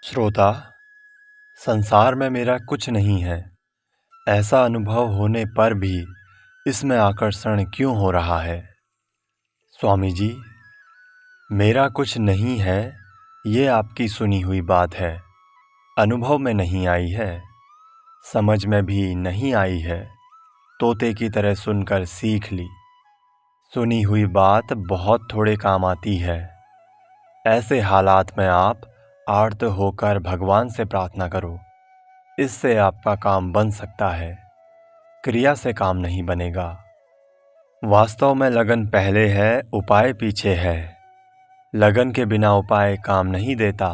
श्रोता, संसार में मेरा कुछ नहीं है, ऐसा अनुभव होने पर भी इसमें आकर्षण क्यों हो रहा है? स्वामी जी, मेरा कुछ नहीं है, ये आपकी सुनी हुई बात है, अनुभव में नहीं आई है, समझ में भी नहीं आई है, तोते की तरह सुनकर सीख ली। सुनी हुई बात बहुत थोड़े काम आती है। ऐसे हालात में आप आर्त होकर भगवान से प्रार्थना करो, इससे आपका काम बन सकता है, क्रिया से काम नहीं बनेगा। वास्तव में लगन पहले है, उपाय पीछे है। लगन के बिना उपाय काम नहीं देता।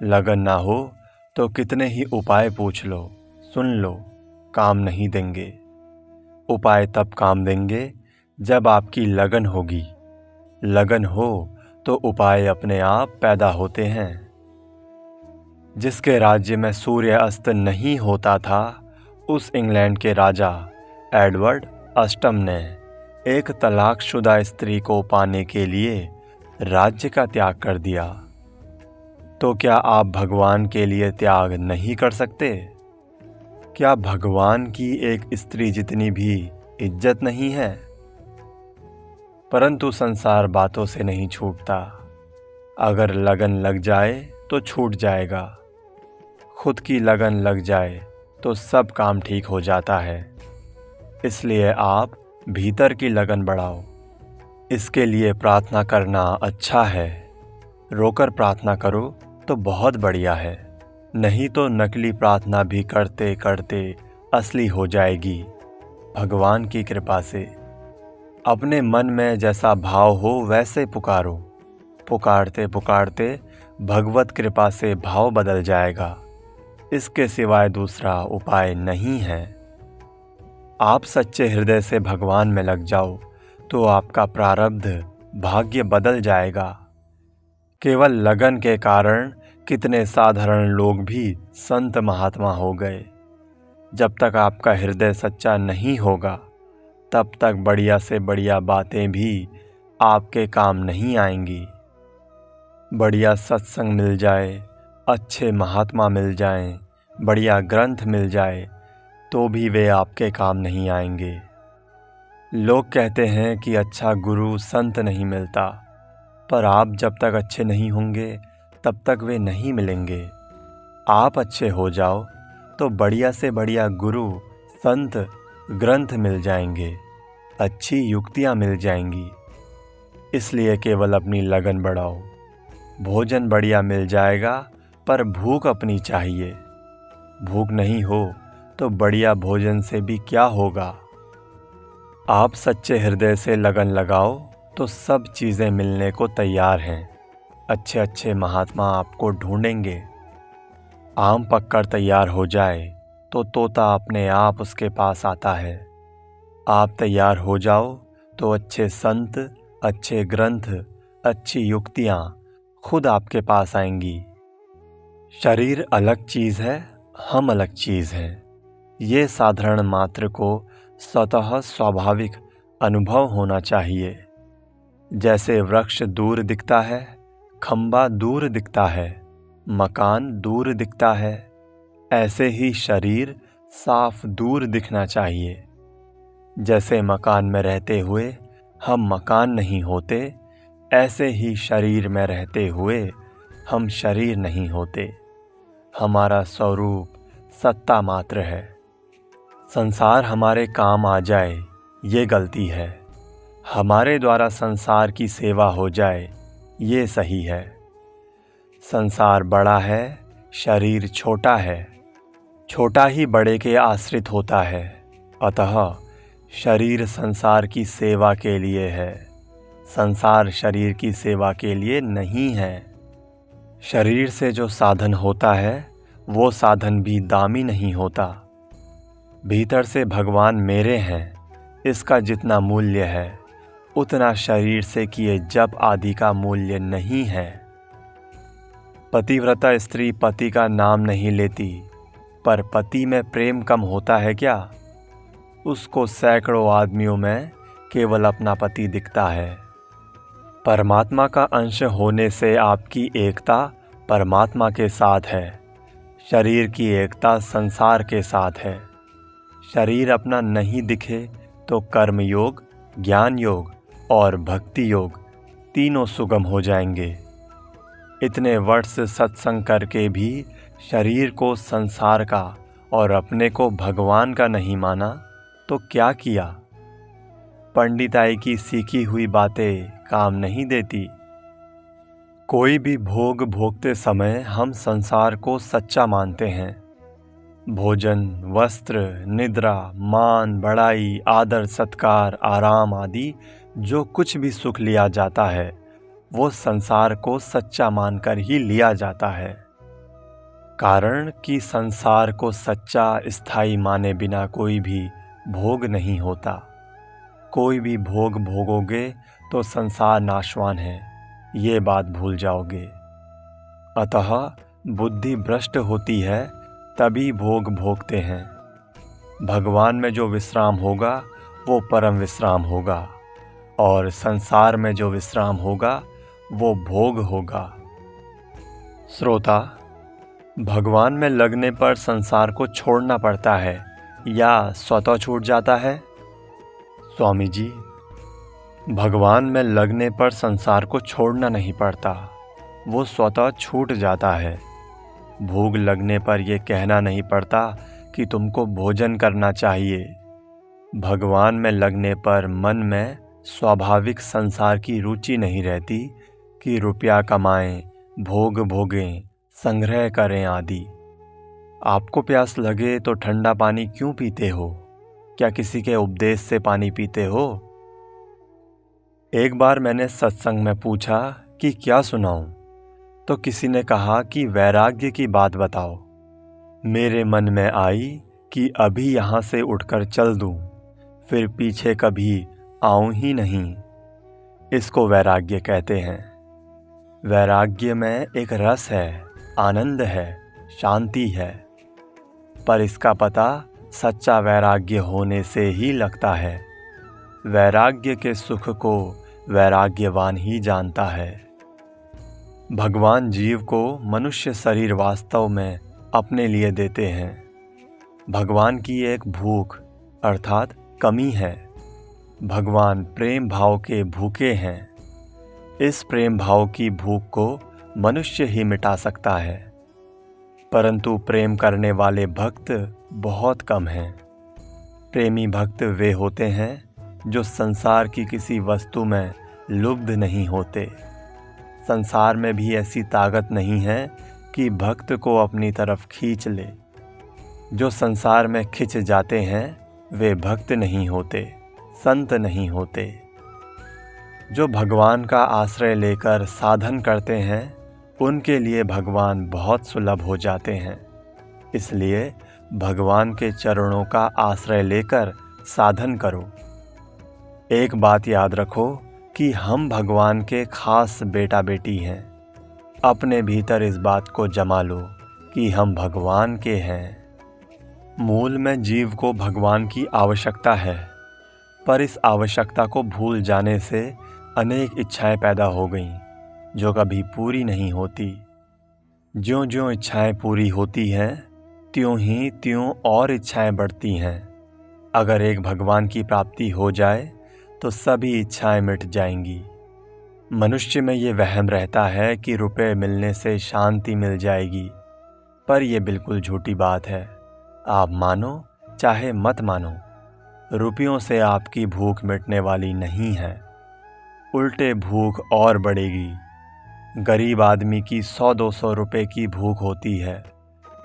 लगन ना हो तो कितने ही उपाय पूछ लो, सुन लो, काम नहीं देंगे। उपाय तब काम देंगे जब आपकी लगन होगी। लगन हो तो उपाय अपने आप पैदा होते हैं। जिसके राज्य में सूर्य अस्त नहीं होता था, उस इंग्लैंड के राजा एडवर्ड अष्टम ने एक तलाकशुदा स्त्री को पाने के लिए राज्य का त्याग कर दिया। तो क्या आप भगवान के लिए त्याग नहीं कर सकते? क्या भगवान की एक स्त्री जितनी भी इज्जत नहीं है? परंतु संसार बातों से नहीं छूटता। अगर लगन लग जाए तो छूट जाएगा। खुद की लगन लग जाए तो सब काम ठीक हो जाता है। इसलिए आप भीतर की लगन बढ़ाओ। इसके लिए प्रार्थना करना अच्छा है। रोकर प्रार्थना करो तो बहुत बढ़िया है। नहीं तो नकली प्रार्थना भी करते करते असली हो जाएगी, भगवान की कृपा से। अपने मन में जैसा भाव हो वैसे पुकारो। पुकारते पुकारते भगवत कृपा से भाव बदल जाएगा। इसके सिवाय दूसरा उपाय नहीं है। आप सच्चे हृदय से भगवान में लग जाओ तो आपका प्रारब्ध भाग्य बदल जाएगा। केवल लगन के कारण कितने साधारण लोग भी संत महात्मा हो गए। जब तक आपका हृदय सच्चा नहीं होगा, तब तक बढ़िया से बढ़िया बातें भी आपके काम नहीं आएंगी। बढ़िया सत्संग मिल जाए, अच्छे महात्मा मिल जाएं, बढ़िया ग्रंथ मिल जाए, तो भी वे आपके काम नहीं आएंगे। लोग कहते हैं कि अच्छा गुरु संत नहीं मिलता, पर आप जब तक अच्छे नहीं होंगे तब तक वे नहीं मिलेंगे। आप अच्छे हो जाओ तो बढ़िया से बढ़िया गुरु, संत, ग्रंथ मिल जाएंगे, अच्छी युक्तियाँ मिल जाएंगी। इसलिए केवल अपनी लगन बढ़ाओ। भोजन बढ़िया मिल जाएगा, पर भूख अपनी चाहिए। भूख नहीं हो तो बढ़िया भोजन से भी क्या होगा। आप सच्चे हृदय से लगन लगाओ तो सब चीज़ें मिलने को तैयार हैं। अच्छे अच्छे महात्मा आपको ढूंढेंगे। आम पककर तैयार हो जाए तो तोता अपने आप उसके पास आता है। आप तैयार हो जाओ तो अच्छे संत, अच्छे ग्रंथ, अच्छी युक्तियाँ खुद आपके पास आएंगी। शरीर अलग चीज़ है, हम अलग चीज़ हैं। ये साधारण मात्र को स्वतः स्वाभाविक अनुभव होना चाहिए। जैसे वृक्ष दूर दिखता है, खंबा दूर दिखता है, मकान दूर दिखता है, ऐसे ही शरीर साफ दूर दिखना चाहिए। जैसे मकान में रहते हुए हम मकान नहीं होते, ऐसे ही शरीर में रहते हुए हम शरीर नहीं होते। हमारा स्वरूप सत्ता मात्र है। संसार हमारे काम आ जाए, ये गलती है। हमारे द्वारा संसार की सेवा हो जाए, ये सही है। संसार बड़ा है, शरीर छोटा है। छोटा ही बड़े के आश्रित होता है। अतः शरीर संसार की सेवा के लिए है, संसार शरीर की सेवा के लिए नहीं है। शरीर से जो साधन होता है, वो साधन भी दामी नहीं होता। भीतर से भगवान मेरे हैं, इसका जितना मूल्य है, उतना शरीर से किए जप आदि का मूल्य नहीं है। पतिव्रता स्त्री पति का नाम नहीं लेती, पर पति में प्रेम कम होता है क्या? उसको सैकड़ों आदमियों में केवल अपना पति दिखता है। परमात्मा का अंश होने से आपकी एकता परमात्मा के साथ है। शरीर की एकता संसार के साथ है। शरीर अपना नहीं दिखे तो कर्म योग, ज्ञान योग और भक्ति योग तीनों सुगम हो जाएंगे। इतने वर्ष सत्संग करके भी शरीर को संसार का और अपने को भगवान का नहीं माना तो क्या किया? पंडिताई की सीखी हुई बातें काम नहीं देती। कोई भी भोग भोगते समय हम संसार को सच्चा मानते हैं। भोजन, वस्त्र, निद्रा, मान, बड़ाई, आदर, सत्कार, आराम आदि जो कुछ भी सुख लिया जाता है वो संसार को सच्चा मानकर ही लिया जाता है। कारण कि संसार को सच्चा स्थायी माने बिना कोई भी भोग नहीं होता। कोई भी भोग भोगोगे तो संसार नाशवान है, ये बात भूल जाओगे। अतः बुद्धि भ्रष्ट होती है तभी भोग भोगते हैं। भगवान में जो विश्राम होगा वो परम विश्राम होगा और संसार में जो विश्राम होगा वो भोग होगा। श्रोता, भगवान में लगने पर संसार को छोड़ना पड़ता है या स्वतः छूट जाता है? स्वामी जी, भगवान में लगने पर संसार को छोड़ना नहीं पड़ता, वो स्वतः छूट जाता है। भूख लगने पर यह कहना नहीं पड़ता कि तुमको भोजन करना चाहिए। भगवान में लगने पर मन में स्वाभाविक संसार की रुचि नहीं रहती कि रुपया कमाएं, भोग भोगें, संग्रह करें आदि। आपको प्यास लगे तो ठंडा पानी क्यों पीते हो? क्या किसी के उपदेश से पानी पीते हो? एक बार मैंने सत्संग में पूछा कि क्या सुनाऊं, तो किसी ने कहा कि वैराग्य की बात बताओ। मेरे मन में आई कि अभी यहाँ से उठकर चल दूं, फिर पीछे कभी आऊं ही नहीं। इसको वैराग्य कहते हैं। वैराग्य में एक रस है, आनंद है, शांति है, पर इसका पता सच्चा वैराग्य होने से ही लगता है। वैराग्य के सुख को वैराग्यवान ही जानता है। भगवान जीव को मनुष्य शरीर वास्तव में अपने लिए देते हैं। भगवान की एक भूख अर्थात कमी है। भगवान प्रेम भाव के भूखे हैं। इस प्रेम भाव की भूख को मनुष्य ही मिटा सकता है, परंतु प्रेम करने वाले भक्त बहुत कम हैं। प्रेमी भक्त वे होते हैं जो संसार की किसी वस्तु में लुब्ध नहीं होते। संसार में भी ऐसी ताकत नहीं है कि भक्त को अपनी तरफ खींच ले। जो संसार में खिंच जाते हैं वे भक्त नहीं होते, संत नहीं होते। जो भगवान का आश्रय लेकर साधन करते हैं उनके लिए भगवान बहुत सुलभ हो जाते हैं। इसलिए भगवान के चरणों का आश्रय लेकर साधन करो। एक बात याद रखो कि हम भगवान के खास बेटा बेटी हैं। अपने भीतर इस बात को जमा लो कि हम भगवान के हैं। मूल में जीव को भगवान की आवश्यकता है, पर इस आवश्यकता को भूल जाने से अनेक इच्छाएं पैदा हो गईं जो कभी पूरी नहीं होती। ज्यों-ज्यों इच्छाएं पूरी होती हैं त्यों ही त्यों और इच्छाएं बढ़ती हैं। अगर एक भगवान की प्राप्ति हो जाए तो सभी इच्छाएं मिट जाएंगी। मनुष्य में ये वहम रहता है कि रुपए मिलने से शांति मिल जाएगी, पर यह बिल्कुल झूठी बात है। आप मानो चाहे मत मानो, रुपयों से आपकी भूख मिटने वाली नहीं है, उल्टे भूख और बढ़ेगी। गरीब आदमी की 100-200 रुपए की भूख होती है,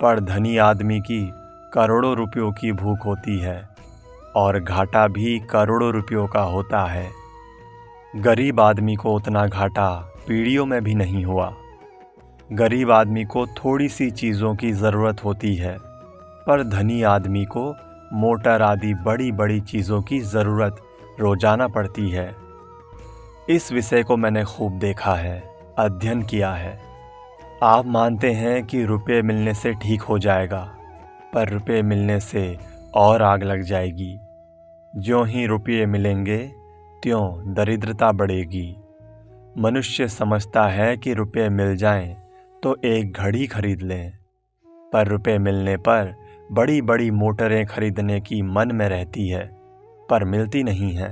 पर धनी आदमी की करोड़ों रुपयों की भूख होती है और घाटा भी करोड़ों रुपयों का होता है। गरीब आदमी को उतना घाटा पीढ़ियों में भी नहीं हुआ। गरीब आदमी को थोड़ी सी चीज़ों की ज़रूरत होती है, पर धनी आदमी को मोटर आदि बड़ी बड़ी चीज़ों की ज़रूरत रोजाना पड़ती है। इस विषय को मैंने खूब देखा है, अध्ययन किया है। आप मानते हैं कि रुपए मिलने से ठीक हो जाएगा, पर रुपए मिलने से और आग लग जाएगी। ज्यों ही रुपये मिलेंगे त्यों दरिद्रता बढ़ेगी। मनुष्य समझता है कि रुपये मिल जाएं तो एक घड़ी खरीद लें, पर रुपए मिलने पर बड़ी बड़ी मोटरें खरीदने की मन में रहती है, पर मिलती नहीं हैं।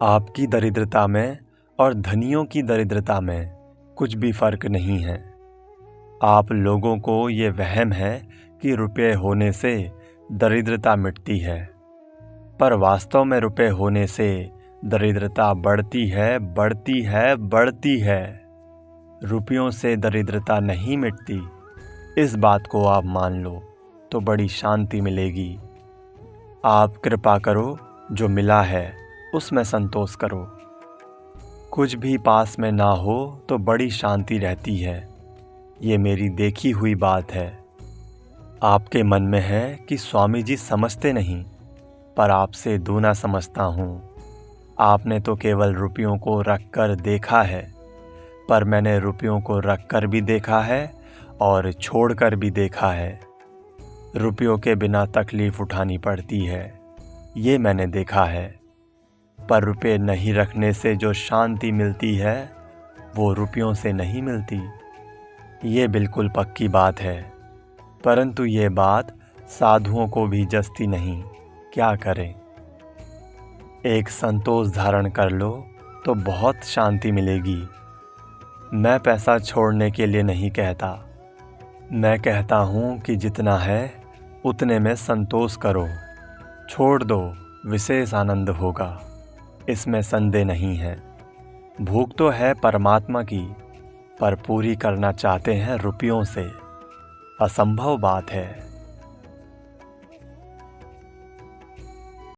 आपकी दरिद्रता में और धनियों की दरिद्रता में कुछ भी फर्क नहीं है। आप लोगों को ये वहम है कि रुपए होने से दरिद्रता मिटती है, पर वास्तव में रुपए होने से दरिद्रता बढ़ती है, बढ़ती है, बढ़ती है। रुपयों से दरिद्रता नहीं मिटती, इस बात को आप मान लो तो बड़ी शांति मिलेगी। आप कृपा करो, जो मिला है उसमें संतोष करो। कुछ भी पास में ना हो तो बड़ी शांति रहती है, ये मेरी देखी हुई बात है। आपके मन में है कि स्वामी जी समझते नहीं, पर आपसे दूना समझता हूँ। आपने तो केवल रुपयों को रख कर देखा है, पर मैंने रुपयों को रख कर भी देखा है और छोड़ कर भी देखा है। रुपयों के बिना तकलीफ़ उठानी पड़ती है, ये मैंने देखा है। पर रुपये नहीं रखने से जो शांति मिलती है वो रुपयों से नहीं मिलती, ये बिल्कुल पक्की बात है। परंतु ये बात साधुओं को भी जचती नहीं, क्या करें। एक संतोष धारण कर लो तो बहुत शांति मिलेगी। मैं पैसा छोड़ने के लिए नहीं कहता, मैं कहता हूँ कि जितना है उतने में संतोष करो। छोड़ दो, विशेष आनंद होगा, इसमें संदेह नहीं है। भूख तो है परमात्मा की, पर पूरी करना चाहते हैं रुपयों से, असंभव बात है।